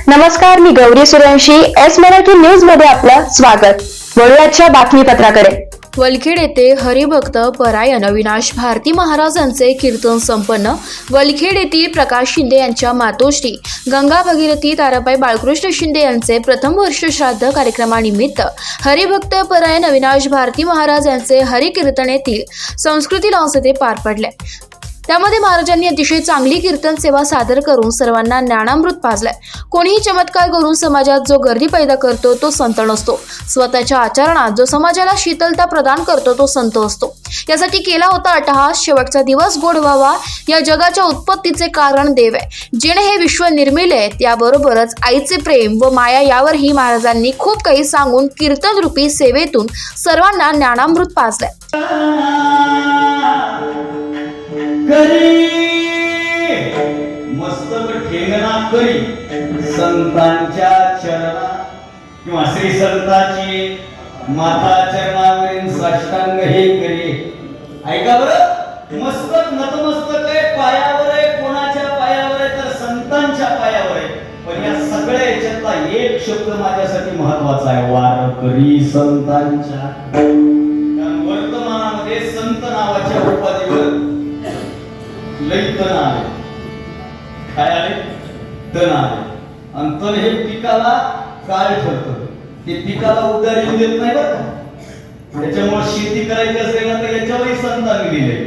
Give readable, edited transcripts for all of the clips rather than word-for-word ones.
नमस्कार, मी Gauri Suryavanshi. S Marathi news मध्ये आपलं स्वागत. वळूयाच्या बातमीपत्राकडे. वलखेड येथे हरिभक्त परायण अविनाश भारती महाराजांचे कीर्तन संपन्न. वलखेड येथील प्रकाश शिंदे यांच्या मातोश्री गंगा भगीरथी ताराबाई बाळकृष्ण शिंदे यांचे प्रथम वर्ष श्राद्ध कार्यक्रमानिमित्त हरिभक्त परायण अविनाश भारती महाराज यांचे हरिकीर्तन येथील संस्कृती लॉन्स येथे पार पडले. त्यामध्ये महाराजांनी अतिशय चांगली कीर्तन सेवा सादर करून सर्वांना ज्ञानामृत पाजलंय. कोणीही चमत्कार करून समाजात जो गर्दी पैदा करतो तो संत नसतो. स्वतःच्या आचरणात जो समाजाला शीतलता प्रदान करतो तो संत असतो. यासाठी केला होता अट्टहास. शेवटचा दिवस गोड व्हावा. या जगाच्या उत्पत्तीचे कारण देव आहे. जिने हे विश्व निर्मिले त्याबरोबरच आईचे प्रेम व माया यावरही महाराजांनी खूप काही सांगून कीर्तन रूपी सेवेतून सर्वांना ज्ञानामृत पाजलंय. मस्तक ठेंगणा करी संतांच्या चरणा किंवा श्री संताची माता चरणावरील साष्टांग हे करी. ऐका बरं, मस्तक नतमस्तक आहे, पायावर आहे. कोणाच्या पायावर आहे तर संतांच्या पायावर आहे. पण या सगळ्या याच्यातला एक शब्द माझ्यासाठी महत्वाचा आहे, वारकरी संतांच्या. कारण वर्तमानामध्ये संत नावाच्या उपाधीवर लई तण आले. काय आले? तण आले. आणि तण हे पिकाला काळ ठरतं. ते पिकाला उदार येऊ देत नाही बरं का. त्याच्यामुळे शेती करायची असेल ना तर याच्यावरही संतांनी लिहिलंय.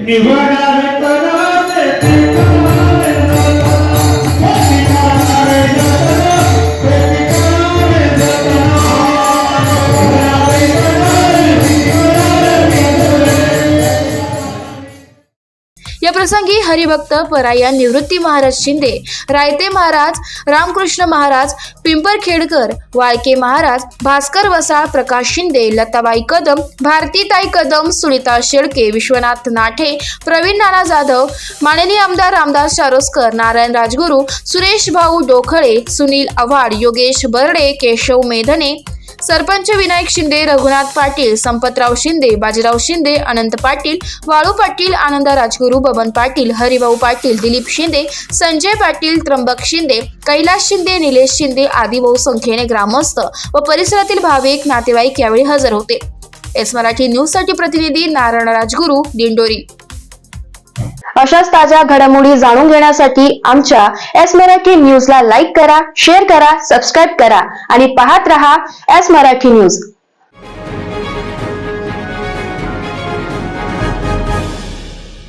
या प्रसंगी हरिभक्त परायण निवृत्ती महाराज शिंदे, रायते महाराज, रामकृष्ण महाराज, पिंपरखेडकर, वाळके महाराज, भास्कर वसाळ, प्रकाश शिंदे, लताबाई कदम, भारतीताई कदम, सुनीता शेळके, विश्वनाथ नाठे, प्रवीण नाना जाधव, माननीय आमदार रामदास चारोस्कर, नारायण राजगुरू, सुरेश भाऊ डोखळे, सुनील आव्हाड, योगेश बर्डे, केशव मेधने, सरपंच विनायक शिंदे, रघुनाथ पाटील, संपतराव शिंदे, बाजीराव शिंदे, अनंत पाटील, वाळू पाटील, आनंदा राजगुरू, बबन पाटील, हरिभाऊ पाटील, दिलीप शिंदे, संजय पाटील, त्र्यंबक शिंदे, कैलास शिंदे, निलेश शिंदे आदी बहु संख्येने ग्रामस्थ व परिसरातील भाविक नातेवाईक यावेळी हजर होते. एस मराठी न्यूज साठी प्रतिनिधी नारायण राजगुरू, दिंडोरी. अशाच ताज्या घडामोडी जाणून घेण्यासाठी आमच्या एस मराठी न्यूजला लाईक करा, शेअर करा, सबस्क्राईब करा आणि पाहत रहा एस मराठी न्यूज.